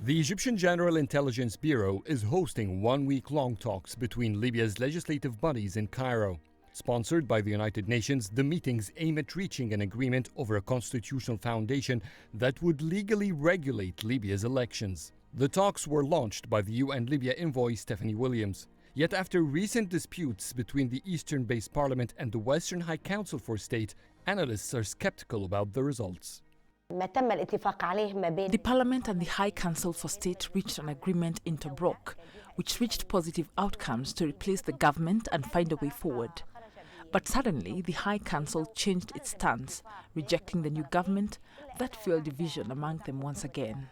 The Egyptian General Intelligence Bureau is hosting one-week-long talks between Libya's legislative bodies in Cairo. Sponsored by the United Nations, the meetings aim at reaching an agreement over a constitutional foundation that would legally regulate Libya's elections. The talks were launched by the UN Libya envoy Stephanie Williams. Yet after recent disputes between the Eastern-based parliament and the Western High Council for State, analysts are skeptical about the results. The Parliament and the High Council for State reached an agreement in Tobruk, which reached positive outcomes to replace the government and find a way forward. But suddenly, the High Council changed its stance, rejecting the new government that fueled division among them once again.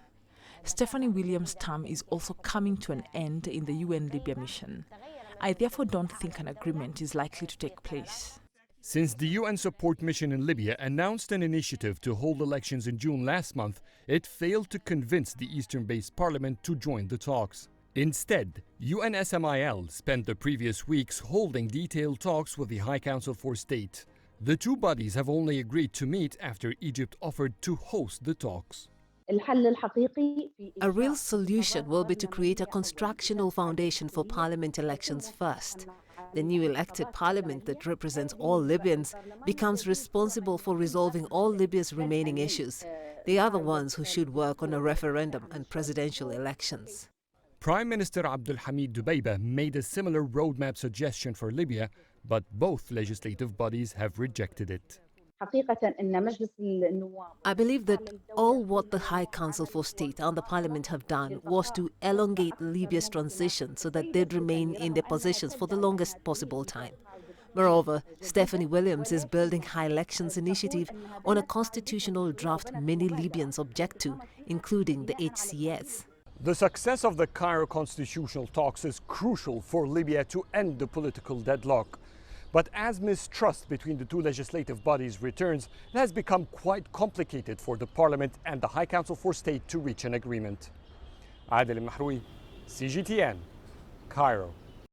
Stephanie Williams' term is also coming to an end in the UN Libya mission. I therefore don't think an agreement is likely to take place. Since the UN support mission in Libya announced an initiative to hold elections in June last month, it failed to convince the Eastern-based parliament to join the talks. Instead, UNSMIL spent the previous weeks holding detailed talks with the High Council for State. The two bodies have only agreed to meet after Egypt offered to host the talks. A real solution will be to create a constructional foundation for parliament elections first. The new elected parliament that represents all Libyans becomes responsible for resolving all Libya's remaining issues. They are the ones who should work on a referendum and presidential elections. Prime Minister Abdul Hamid Dubeiba made a similar roadmap suggestion for Libya, but both legislative bodies have rejected it. I believe that all what the High Council for State and the Parliament have done was to elongate Libya's transition so that they'd remain in their positions for the longest possible time. Moreover, Stephanie Williams is building her elections initiative on a constitutional draft many Libyans object to, including the HCS. The success of the Cairo constitutional talks is crucial for Libya to end the political deadlock. But as mistrust between the two legislative bodies returns, it has become quite complicated for the Parliament and the High Council for State to reach an agreement. Adel Mahrouky, CGTN, Cairo.